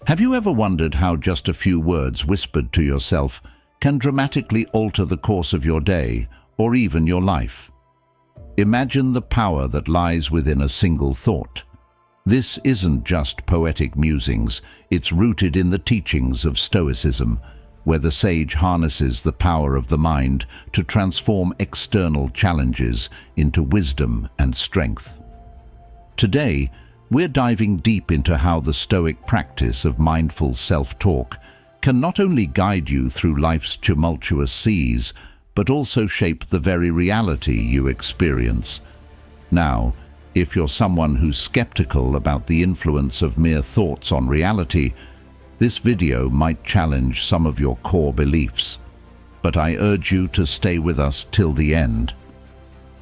Have you ever wondered how just a few words whispered to yourself can dramatically alter the course of your day or even your life? Imagine the power that lies within a single thought. This isn't just poetic musings, it's rooted in the teachings of Stoicism, where the sage harnesses the power of the mind to transform external challenges into wisdom and strength. Today, we're diving deep into how the Stoic practice of mindful self-talk can not only guide you through life's tumultuous seas, but also shape the very reality you experience. Now, if you're someone who's skeptical about the influence of mere thoughts on reality, this video might challenge some of your core beliefs. But I urge you to stay with us till the end.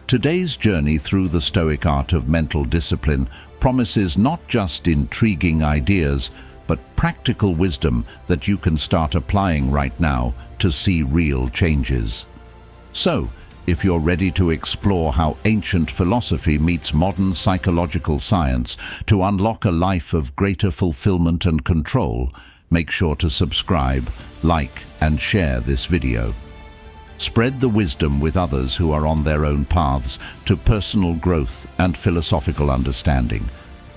Today's journey through the Stoic art of mental discipline promises not just intriguing ideas, but practical wisdom that you can start applying right now to see real changes. So, if you're ready to explore how ancient philosophy meets modern psychological science to unlock a life of greater fulfillment and control, make sure to subscribe, like, and share this video. Spread the wisdom with others who are on their own paths to personal growth and philosophical understanding.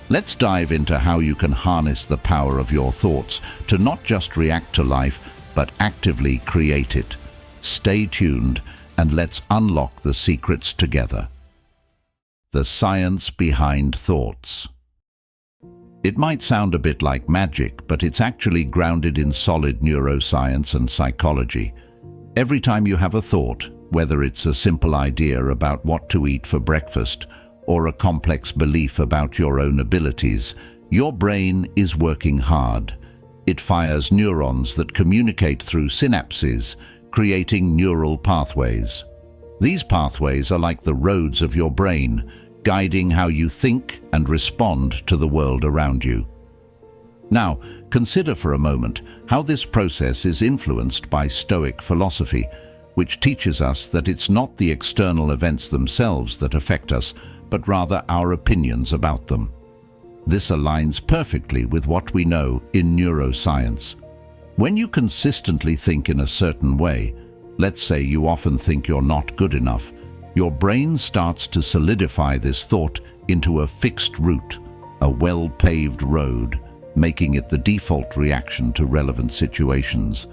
Let's dive into how you can harness the power of your thoughts to not just react to life, but actively create it. Stay tuned, and let's unlock the secrets together. The science behind thoughts. It might sound a bit like magic, but it's actually grounded in solid neuroscience and psychology. Every time you have a thought, whether it's a simple idea about what to eat for breakfast or a complex belief about your own abilities, your brain is working hard. It fires neurons that communicate through synapses, creating neural pathways. These pathways are like the roads of your brain, guiding how you think and respond to the world around you. Now, consider for a moment how this process is influenced by Stoic philosophy, which teaches us that it's not the external events themselves that affect us, but rather our opinions about them. This aligns perfectly with what we know in neuroscience. When you consistently think in a certain way, let's say you often think you're not good enough, your brain starts to solidify this thought into a fixed route, a well-paved road, making it the default reaction to relevant situations.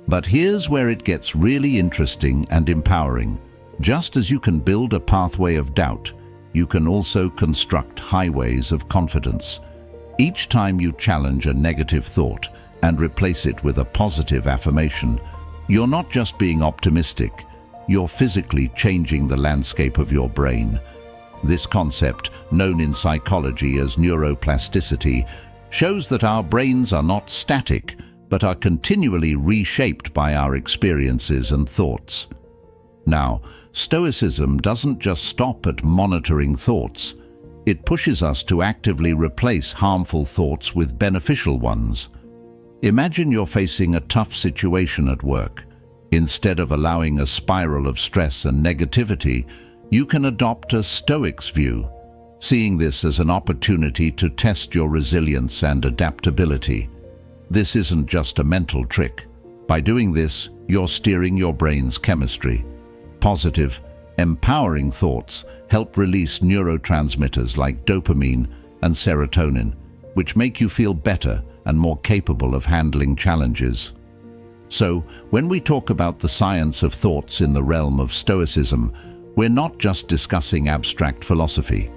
But here's where it gets really interesting and empowering. Just as you can build a pathway of doubt, you can also construct highways of confidence. Each time you challenge a negative thought and replace it with a positive affirmation, you're not just being optimistic, you're physically changing the landscape of your brain. This concept, known in psychology as neuroplasticity, shows that our brains are not static, but are continually reshaped by our experiences and thoughts. Now, Stoicism doesn't just stop at monitoring thoughts. It pushes us to actively replace harmful thoughts with beneficial ones. Imagine you're facing a tough situation at work. Instead of allowing a spiral of stress and negativity, you can adopt a Stoic's view, seeing this as an opportunity to test your resilience and adaptability. This isn't just a mental trick. By doing this, you're steering your brain's chemistry. Positive, empowering thoughts help release neurotransmitters like dopamine and serotonin, which make you feel better and more capable of handling challenges. So, when we talk about the science of thoughts in the realm of Stoicism, we're not just discussing abstract philosophy.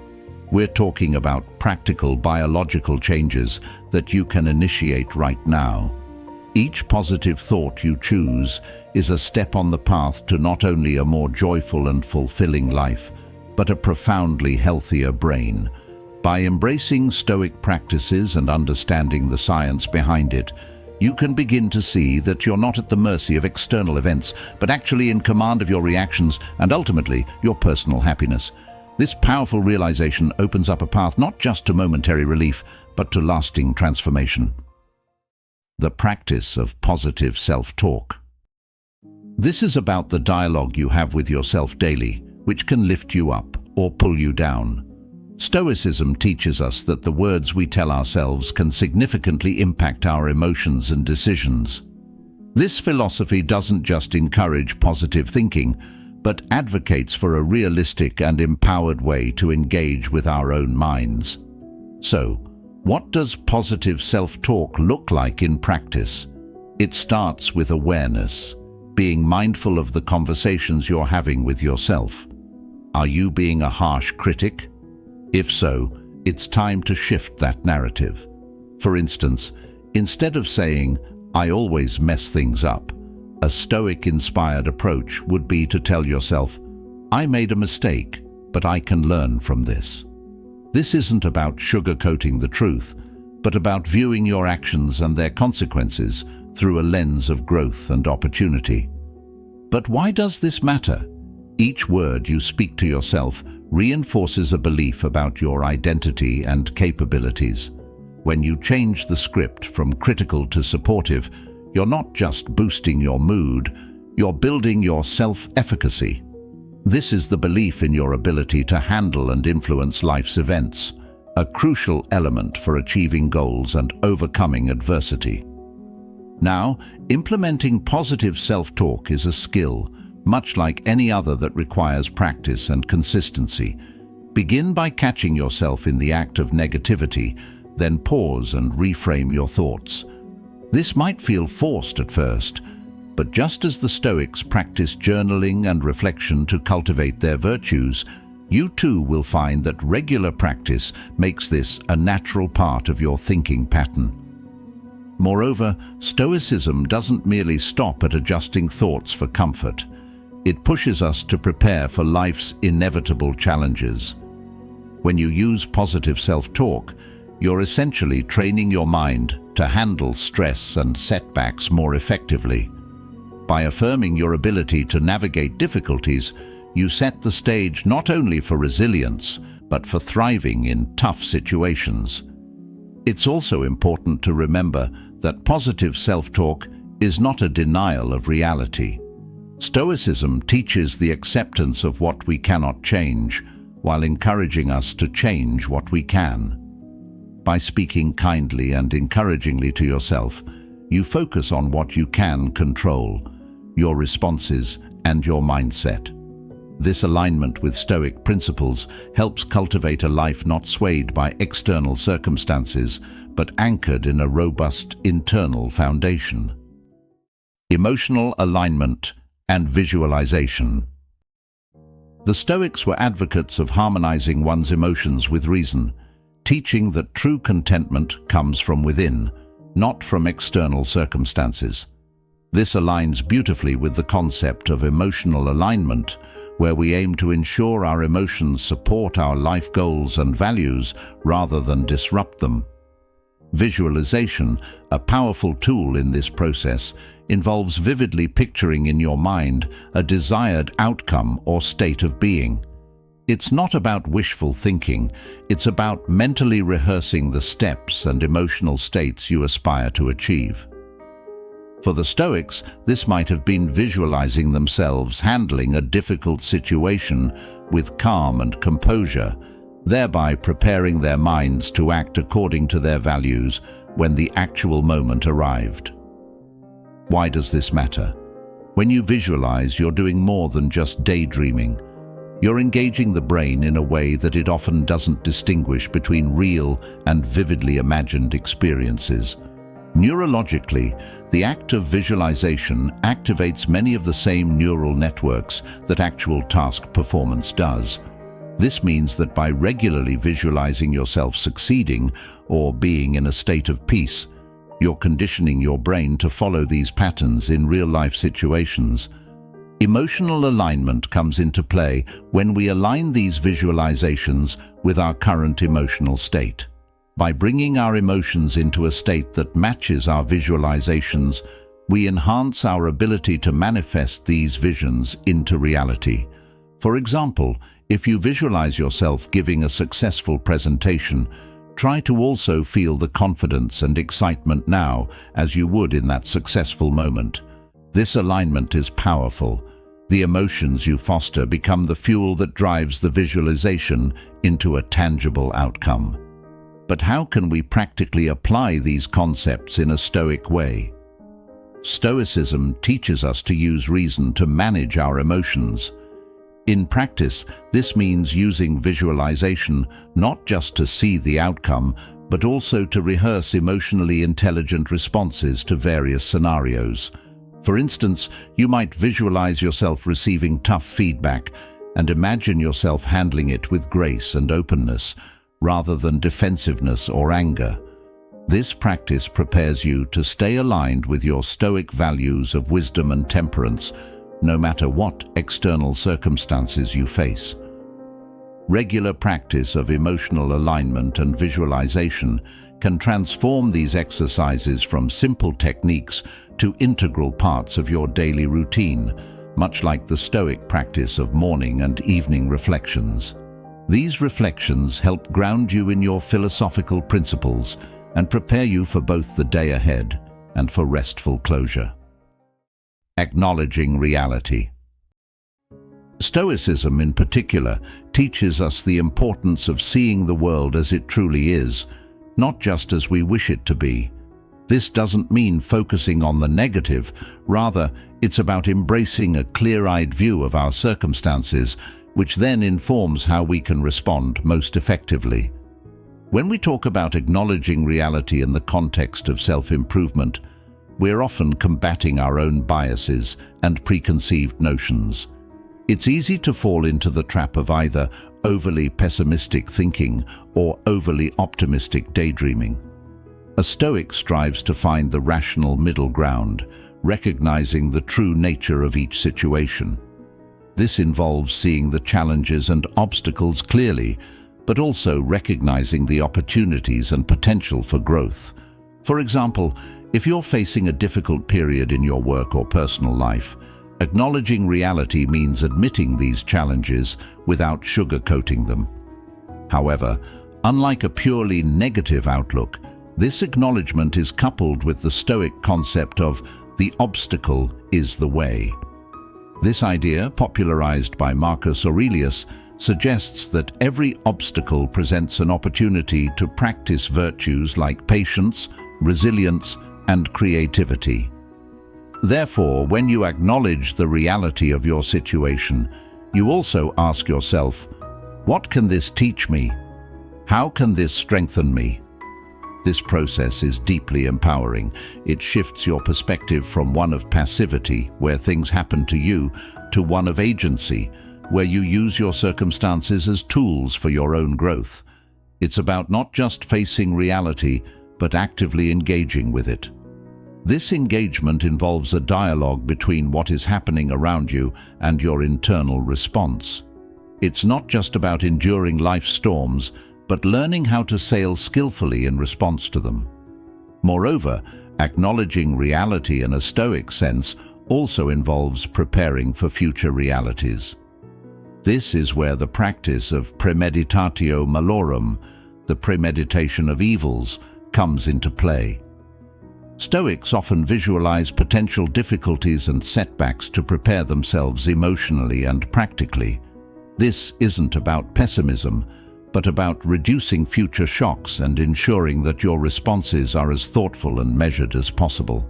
We're talking about practical biological changes that you can initiate right now. Each positive thought you choose is a step on the path to not only a more joyful and fulfilling life, but a profoundly healthier brain. By embracing Stoic practices and understanding the science behind it, you can begin to see that you're not at the mercy of external events, but actually in command of your reactions and ultimately your personal happiness. This powerful realization opens up a path not just to momentary relief, but to lasting transformation. The practice of positive self-talk. This is about the dialogue you have with yourself daily, which can lift you up or pull you down. Stoicism teaches us that the words we tell ourselves can significantly impact our emotions and decisions. This philosophy doesn't just encourage positive thinking, but advocates for a realistic and empowered way to engage with our own minds. So, what does positive self-talk look like in practice? It starts with awareness, being mindful of the conversations you're having with yourself. Are you being a harsh critic? If so, it's time to shift that narrative. For instance, instead of saying, "I always mess things up," a Stoic-inspired approach would be to tell yourself, "I made a mistake, but I can learn from this." This isn't about sugarcoating the truth, but about viewing your actions and their consequences through a lens of growth and opportunity. But why does this matter? Each word you speak to yourself reinforces a belief about your identity and capabilities. When you change the script from critical to supportive, you're not just boosting your mood, you're building your self-efficacy. This is the belief in your ability to handle and influence life's events, a crucial element for achieving goals and overcoming adversity. Now, implementing positive self-talk is a skill, much like any other that requires practice and consistency. Begin by catching yourself in the act of negativity, then pause and reframe your thoughts. This might feel forced at first, but just as the Stoics practiced journaling and reflection to cultivate their virtues, you too will find that regular practice makes this a natural part of your thinking pattern. Moreover, Stoicism doesn't merely stop at adjusting thoughts for comfort. It pushes us to prepare for life's inevitable challenges. When you use positive self-talk, you're essentially training your mind to handle stress and setbacks more effectively. By affirming your ability to navigate difficulties, you set the stage not only for resilience, but for thriving in tough situations. It's also important to remember that positive self-talk is not a denial of reality. Stoicism teaches the acceptance of what we cannot change, while encouraging us to change what we can. By speaking kindly and encouragingly to yourself, you focus on what you can control, your responses and your mindset. This alignment with Stoic principles helps cultivate a life not swayed by external circumstances, but anchored in a robust internal foundation. Emotional alignment and visualization. The Stoics were advocates of harmonizing one's emotions with reason, teaching that true contentment comes from within, not from external circumstances. This aligns beautifully with the concept of emotional alignment, where we aim to ensure our emotions support our life goals and values rather than disrupt them. Visualization, a powerful tool in this process, involves vividly picturing in your mind a desired outcome or state of being. It's not about wishful thinking, it's about mentally rehearsing the steps and emotional states you aspire to achieve. For the Stoics, this might have been visualizing themselves handling a difficult situation with calm and composure, thereby preparing their minds to act according to their values when the actual moment arrived. Why does this matter? When you visualize, you're doing more than just daydreaming. You're engaging the brain in a way that it often doesn't distinguish between real and vividly imagined experiences. Neurologically, the act of visualization activates many of the same neural networks that actual task performance does. This means that by regularly visualizing yourself succeeding or being in a state of peace, you're conditioning your brain to follow these patterns in real-life situations. Emotional alignment comes into play when we align these visualizations with our current emotional state. By bringing our emotions into a state that matches our visualizations, we enhance our ability to manifest these visions into reality. For example, if you visualize yourself giving a successful presentation, try to also feel the confidence and excitement now as you would in that successful moment. This alignment is powerful. The emotions you foster become the fuel that drives the visualization into a tangible outcome. But how can we practically apply these concepts in a Stoic way? Stoicism teaches us to use reason to manage our emotions. In practice, this means using visualization not just to see the outcome, but also to rehearse emotionally intelligent responses to various scenarios. For instance, you might visualize yourself receiving tough feedback and imagine yourself handling it with grace and openness, rather than defensiveness or anger. This practice prepares you to stay aligned with your Stoic values of wisdom and temperance, no matter what external circumstances you face. Regular practice of emotional alignment and visualization can transform these exercises from simple techniques to integral parts of your daily routine, much like the Stoic practice of morning and evening reflections. These reflections help ground you in your philosophical principles and prepare you for both the day ahead and for restful closure. Acknowledging reality. Stoicism in particular teaches us the importance of seeing the world as it truly is, not just as we wish it to be. This doesn't mean focusing on the negative, rather it's about embracing a clear-eyed view of our circumstances, which then informs how we can respond most effectively. When we talk about acknowledging reality in the context of self-improvement, we're often combating our own biases and preconceived notions. It's easy to fall into the trap of either overly pessimistic thinking or overly optimistic daydreaming. A Stoic strives to find the rational middle ground, recognizing the true nature of each situation. This involves seeing the challenges and obstacles clearly, but also recognizing the opportunities and potential for growth. For example, if you're facing a difficult period in your work or personal life, acknowledging reality means admitting these challenges without sugarcoating them. However, unlike a purely negative outlook, this acknowledgement is coupled with the Stoic concept of the obstacle is the way. This idea, popularized by Marcus Aurelius, suggests that every obstacle presents an opportunity to practice virtues like patience, resilience, and creativity. Therefore, when you acknowledge the reality of your situation, you also ask yourself, what can this teach me? How can this strengthen me? This process is deeply empowering. It shifts your perspective from one of passivity, where things happen to you, to one of agency, where you use your circumstances as tools for your own growth. It's about not just facing reality, but actively engaging with it. This engagement involves a dialogue between what is happening around you and your internal response. It's not just about enduring life's storms, but learning how to sail skillfully in response to them. Moreover, acknowledging reality in a Stoic sense also involves preparing for future realities. This is where the practice of premeditatio malorum, the premeditation of evils, comes into play. Stoics often visualize potential difficulties and setbacks to prepare themselves emotionally and practically. This isn't about pessimism, but about reducing future shocks and ensuring that your responses are as thoughtful and measured as possible.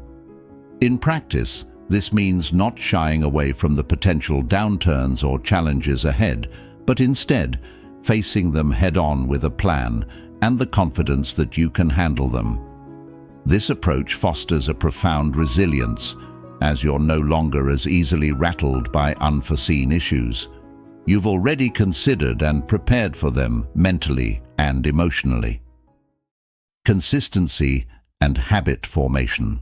In practice, this means not shying away from the potential downturns or challenges ahead, but instead facing them head-on with a plan and the confidence that you can handle them. This approach fosters a profound resilience, as you're no longer as easily rattled by unforeseen issues. You've already considered and prepared for them mentally and emotionally. Consistency and habit formation.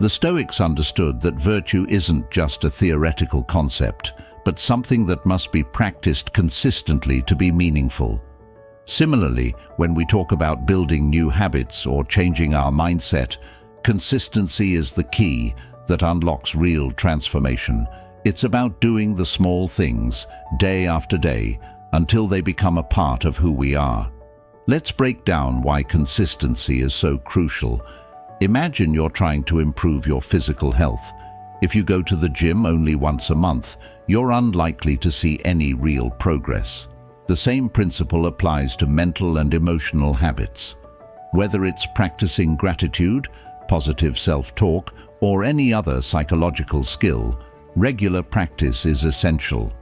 The Stoics understood that virtue isn't just a theoretical concept, but something that must be practiced consistently to be meaningful. Similarly, when we talk about building new habits or changing our mindset, consistency is the key that unlocks real transformation. It's about doing the small things, day after day, until they become a part of who we are. Let's break down why consistency is so crucial. Imagine you're trying to improve your physical health. If you go to the gym only once a month, you're unlikely to see any real progress. The same principle applies to mental and emotional habits. Whether it's practicing gratitude, positive self-talk, or any other psychological skill, regular practice is essential.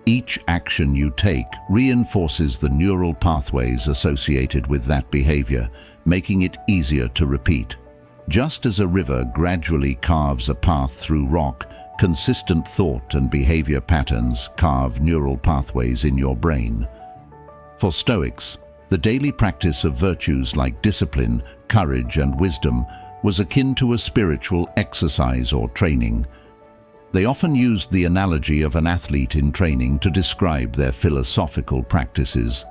Each action you take reinforces the neural pathways associated with that behavior, making it easier to repeat. Just as a river gradually carves a path through rock, consistent thought and behavior patterns carve neural pathways in your brain. For Stoics, the daily practice of virtues like discipline, courage, and wisdom was akin to a spiritual exercise or training. They often used the analogy of an athlete in training to describe their philosophical practices.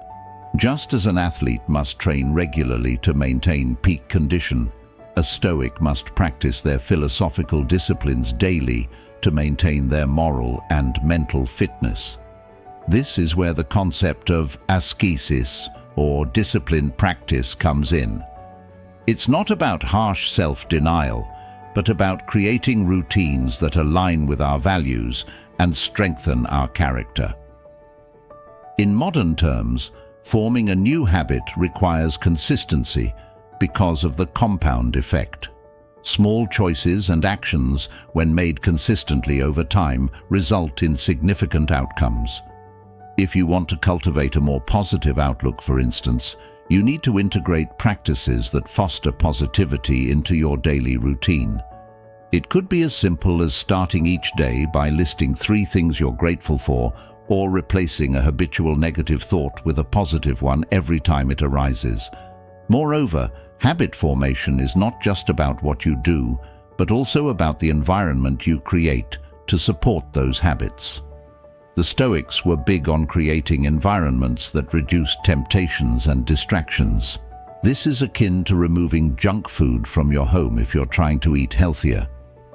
Just as an athlete must train regularly to maintain peak condition, a Stoic must practice their philosophical disciplines daily to maintain their moral and mental fitness. This is where the concept of ascesis, or disciplined practice, comes in. It's not about harsh self-denial, but about creating routines that align with our values and strengthen our character. In modern terms, forming a new habit requires consistency because of the compound effect. Small choices and actions, when made consistently over time, result in significant outcomes. If you want to cultivate a more positive outlook, for instance, you need to integrate practices that foster positivity into your daily routine. It could be as simple as starting each day by listing 3 things you're grateful for, or replacing a habitual negative thought with a positive one every time it arises. Moreover, habit formation is not just about what you do, but also about the environment you create to support those habits. The Stoics were big on creating environments that reduced temptations and distractions. This is akin to removing junk food from your home if you're trying to eat healthier.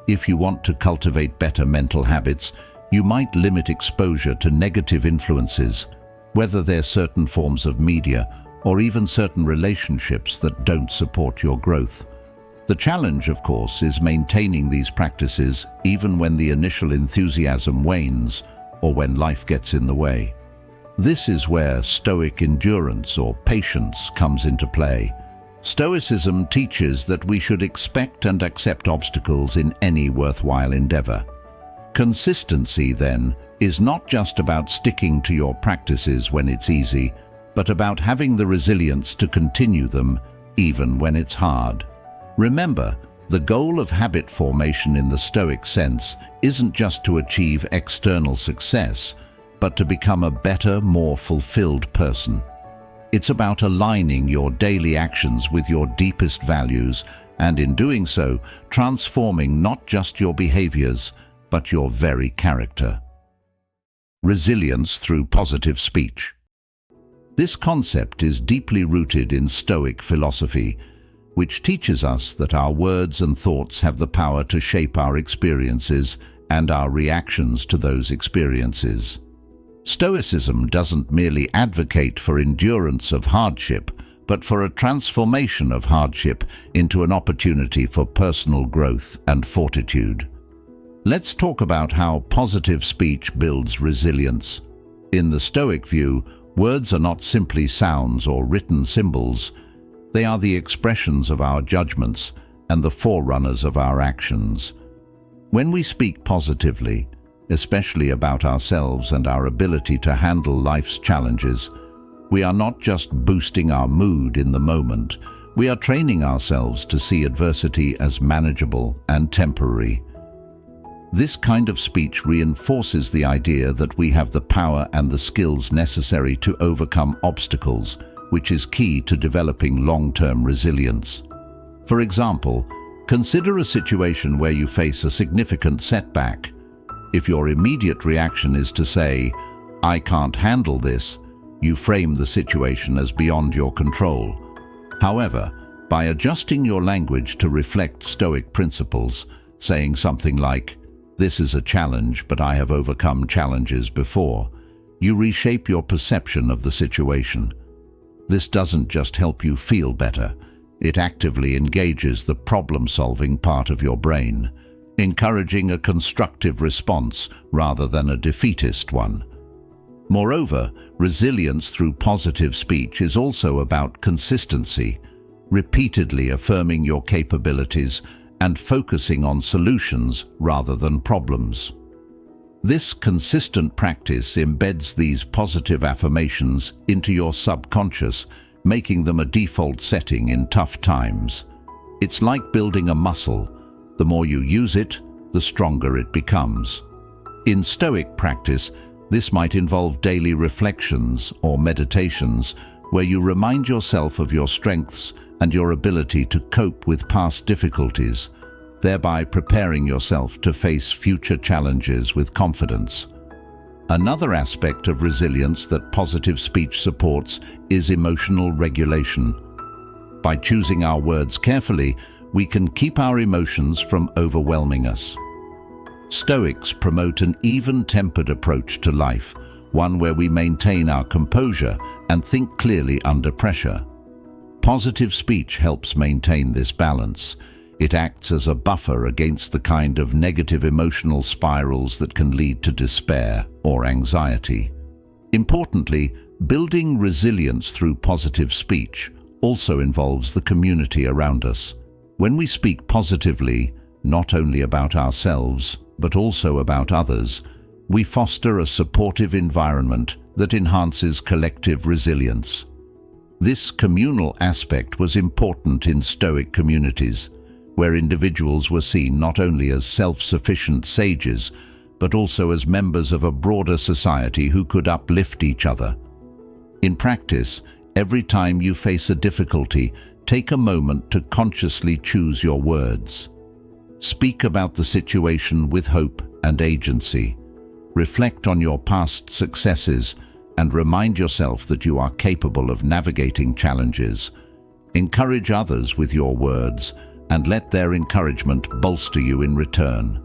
If you want to cultivate better mental habits, you might limit exposure to negative influences, whether they're certain forms of media or even certain relationships that don't support your growth. The challenge, of course, is maintaining these practices even when the initial enthusiasm wanes or when life gets in the way. This is where Stoic endurance or patience comes into play. Stoicism teaches that we should expect and accept obstacles in any worthwhile endeavor. Consistency, then, is not just about sticking to your practices when it's easy, but about having the resilience to continue them even when it's hard. Remember, the goal of habit formation in the Stoic sense isn't just to achieve external success, but to become a better, more fulfilled person. It's about aligning your daily actions with your deepest values, and in doing so, transforming not just your behaviors, but your very character. Resilience through positive speech. This concept is deeply rooted in Stoic philosophy, which teaches us that our words and thoughts have the power to shape our experiences and our reactions to those experiences. Stoicism doesn't merely advocate for endurance of hardship, but for a transformation of hardship into an opportunity for personal growth and fortitude. Let's talk about how positive speech builds resilience. In the Stoic view, words are not simply sounds or written symbols. They are the expressions of our judgments and the forerunners of our actions. When we speak positively, especially about ourselves and our ability to handle life's challenges, we are not just boosting our mood in the moment, we are training ourselves to see adversity as manageable and temporary. This kind of speech reinforces the idea that we have the power and the skills necessary to overcome obstacles, which is key to developing long-term resilience. For example, consider a situation where you face a significant setback. If your immediate reaction is to say, "I can't handle this," you frame the situation as beyond your control. However, by adjusting your language to reflect Stoic principles, saying something like, "This is a challenge, but I have overcome challenges before," you reshape your perception of the situation. This doesn't just help you feel better, it actively engages the problem-solving part of your brain. encouraging a constructive response rather than a defeatist one. Moreover, resilience through positive speech is also about consistency, repeatedly affirming your capabilities and focusing on solutions rather than problems. This consistent practice embeds these positive affirmations into your subconscious, making them a default setting in tough times. It's like building a muscle. The more you use it, the stronger it becomes. In Stoic practice, this might involve daily reflections or meditations where you remind yourself of your strengths and your ability to cope with past difficulties, thereby preparing yourself to face future challenges with confidence. Another aspect of resilience that positive speech supports is emotional regulation. By choosing our words carefully, we can keep our emotions from overwhelming us. Stoics promote an even-tempered approach to life, one where we maintain our composure and think clearly under pressure. Positive speech helps maintain this balance. It acts as a buffer against the kind of negative emotional spirals that can lead to despair or anxiety. Importantly, building resilience through positive speech also involves the community around us. When we speak positively, not only about ourselves, but also about others, we foster a supportive environment that enhances collective resilience. This communal aspect was important in Stoic communities, where individuals were seen not only as self-sufficient sages, but also as members of a broader society who could uplift each other. In practice, every time you face a difficulty, take a moment to consciously choose your words. Speak about the situation with hope and agency. Reflect on your past successes and remind yourself that you are capable of navigating challenges. Encourage others with your words and let their encouragement bolster you in return.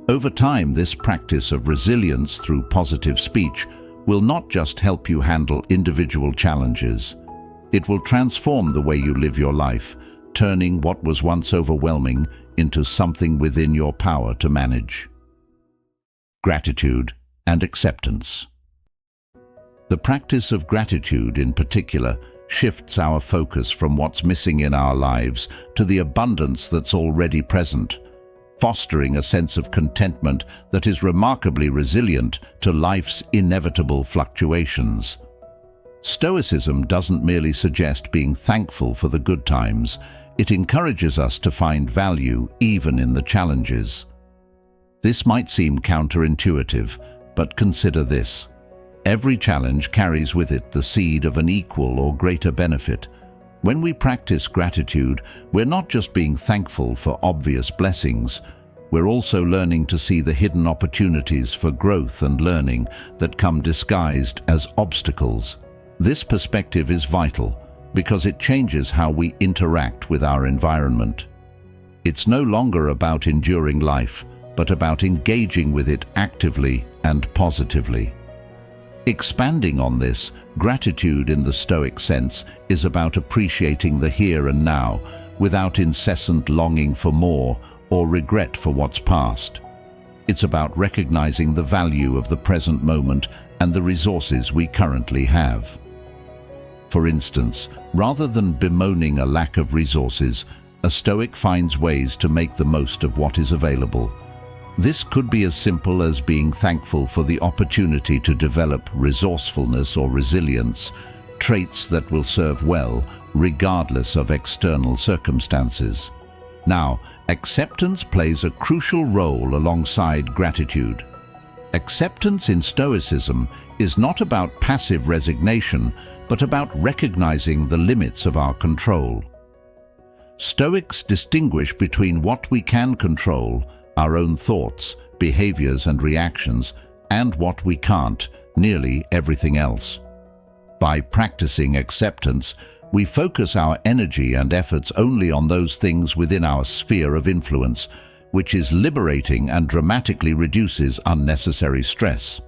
Over time, this practice of resilience through positive speech will not just help you handle individual challenges. It will transform the way you live your life, turning what was once overwhelming into something within your power to manage. Gratitude and acceptance. The practice of gratitude in particular shifts our focus from what's missing in our lives to the abundance that's already present, fostering a sense of contentment that is remarkably resilient to life's inevitable fluctuations. Stoicism doesn't merely suggest being thankful for the good times, it encourages us to find value even in the challenges. This might seem counterintuitive, but consider this. Every challenge carries with it the seed of an equal or greater benefit. When we practice gratitude, we're not just being thankful for obvious blessings, we're also learning to see the hidden opportunities for growth and learning that come disguised as obstacles. This perspective is vital because it changes how we interact with our environment. It's no longer about enduring life, but about engaging with it actively and positively. Expanding on this, gratitude in the Stoic sense is about appreciating the here and now without incessant longing for more or regret for what's past. It's about recognizing the value of the present moment and the resources we currently have. For instance, rather than bemoaning a lack of resources, a Stoic finds ways to make the most of what is available. This could be as simple as being thankful for the opportunity to develop resourcefulness or resilience, traits that will serve well regardless of external circumstances. Now, acceptance plays a crucial role alongside gratitude. Acceptance in Stoicism is not about passive resignation, but about recognizing the limits of our control. Stoics distinguish between what we can control, our own thoughts, behaviors and reactions, and what we can't, nearly everything else. By practicing acceptance, we focus our energy and efforts only on those things within our sphere of influence, which is liberating and dramatically reduces unnecessary stress.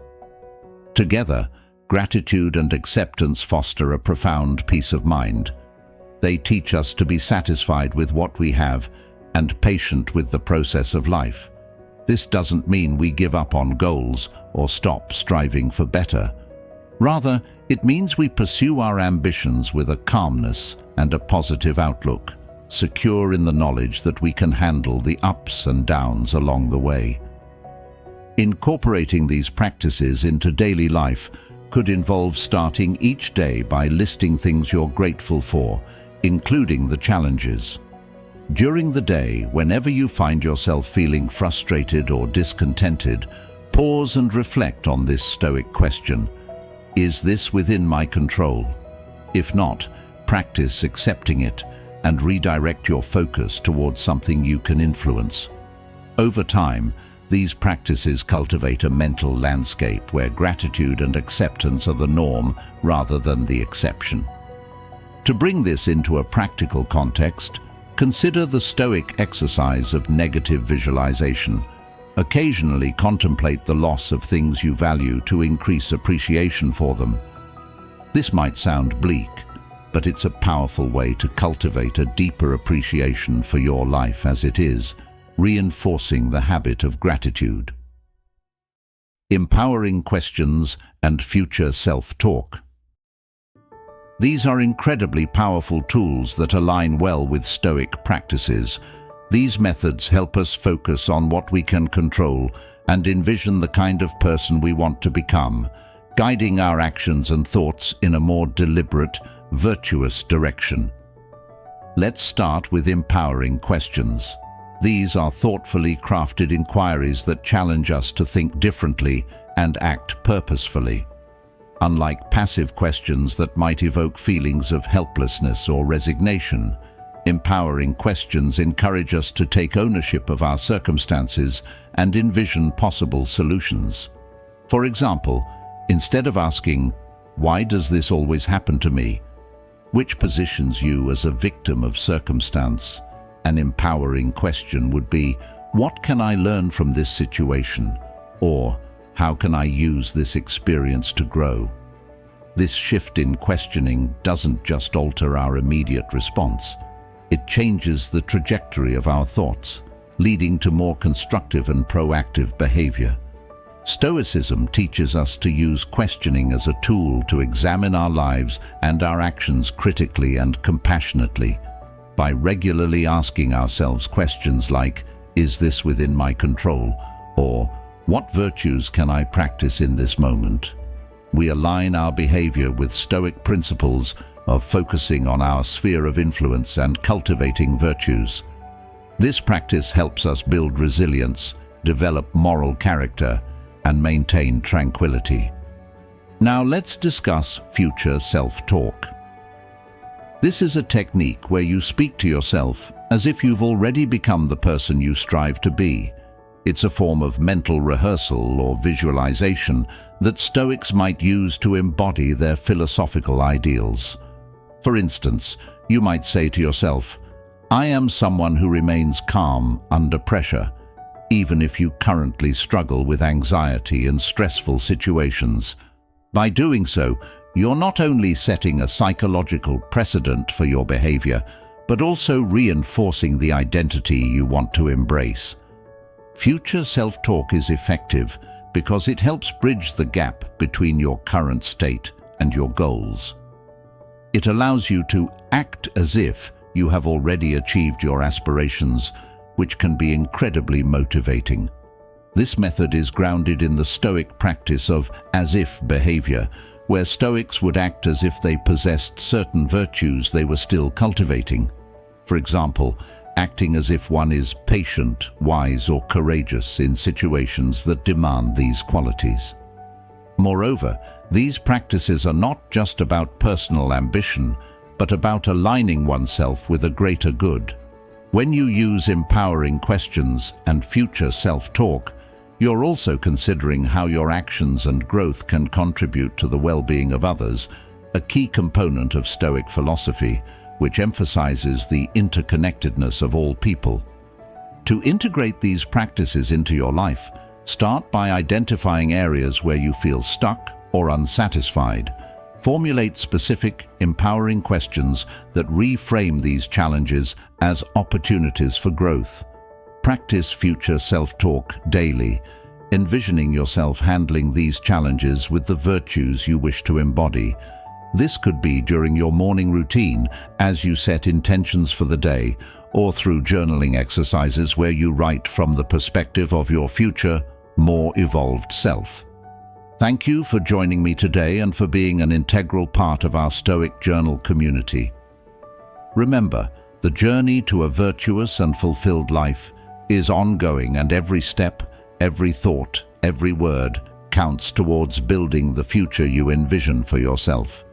Together, gratitude and acceptance foster a profound peace of mind. They teach us to be satisfied with what we have, and patient with the process of life. This doesn't mean we give up on goals or stop striving for better. Rather, it means we pursue our ambitions with a calmness and a positive outlook, secure in the knowledge that we can handle the ups and downs along the way. Incorporating these practices into daily life could involve starting each day by listing things you're grateful for, including the challenges. During the day, whenever you find yourself feeling frustrated or discontented, pause and reflect on this Stoic question: is this within my control? If not, practice accepting it and redirect your focus towards something you can influence. Over time, these practices cultivate a mental landscape where gratitude and acceptance are the norm rather than the exception. To bring this into a practical context, consider the Stoic exercise of negative visualization. Occasionally contemplate the loss of things you value to increase appreciation for them. This might sound bleak, but it's a powerful way to cultivate a deeper appreciation for your life as it is, reinforcing the habit of gratitude. Empowering questions and future self-talk. These are incredibly powerful tools that align well with Stoic practices. These methods help us focus on what we can control and envision the kind of person we want to become, guiding our actions and thoughts in a more deliberate, virtuous direction. Let's start with empowering questions. These are thoughtfully crafted inquiries that challenge us to think differently and act purposefully. Unlike passive questions that might evoke feelings of helplessness or resignation, empowering questions encourage us to take ownership of our circumstances and envision possible solutions. For example, instead of asking, "Why does this always happen to me?" which positions you as a victim of circumstance, an empowering question would be, "What can I learn from this situation?" or "How can I use this experience to grow?" This shift in questioning doesn't just alter our immediate response. It changes the trajectory of our thoughts, leading to more constructive and proactive behavior. Stoicism teaches us to use questioning as a tool to examine our lives and our actions critically and compassionately. By regularly asking ourselves questions like, "Is this within my control?" or "What virtues can I practice in this moment?" we align our behavior with Stoic principles of focusing on our sphere of influence and cultivating virtues. This practice helps us build resilience, develop moral character, and maintain tranquility. Now let's discuss future self-talk. This is a technique where you speak to yourself as if you've already become the person you strive to be. It's a form of mental rehearsal or visualization that Stoics might use to embody their philosophical ideals. For instance, you might say to yourself, "I am someone who remains calm under pressure, even if you currently struggle with anxiety and stressful situations." By doing so, you're not only setting a psychological precedent for your behavior, but also reinforcing the identity you want to embrace. Future self-talk is effective because it helps bridge the gap between your current state and your goals. It allows you to act as if you have already achieved your aspirations, which can be incredibly motivating. This method is grounded in the Stoic practice of as-if behavior, where Stoics would act as if they possessed certain virtues they were still cultivating. For example, acting as if one is patient, wise, or courageous in situations that demand these qualities. Moreover, these practices are not just about personal ambition, but about aligning oneself with a greater good. When you use empowering questions and future self-talk, you're also considering how your actions and growth can contribute to the well-being of others, a key component of Stoic philosophy, which emphasizes the interconnectedness of all people. To integrate these practices into your life, start by identifying areas where you feel stuck or unsatisfied. Formulate specific, empowering questions that reframe these challenges as opportunities for growth. Practice future self-talk daily, envisioning yourself handling these challenges with the virtues you wish to embody. This could be during your morning routine as you set intentions for the day, or through journaling exercises where you write from the perspective of your future, more evolved self. Thank you for joining me today and for being an integral part of our Stoic Journal community. Remember, the journey to a virtuous and fulfilled life is ongoing, and every step, every thought, every word counts towards building the future you envision for yourself.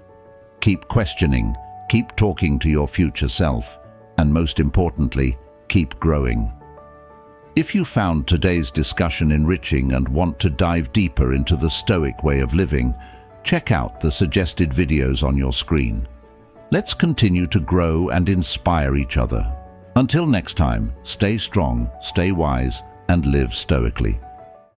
Keep questioning, keep talking to your future self, and most importantly, keep growing. If you found today's discussion enriching and want to dive deeper into the Stoic way of living, check out the suggested videos on your screen. Let's continue to grow and inspire each other. Until next time, stay strong, stay wise, and live stoically.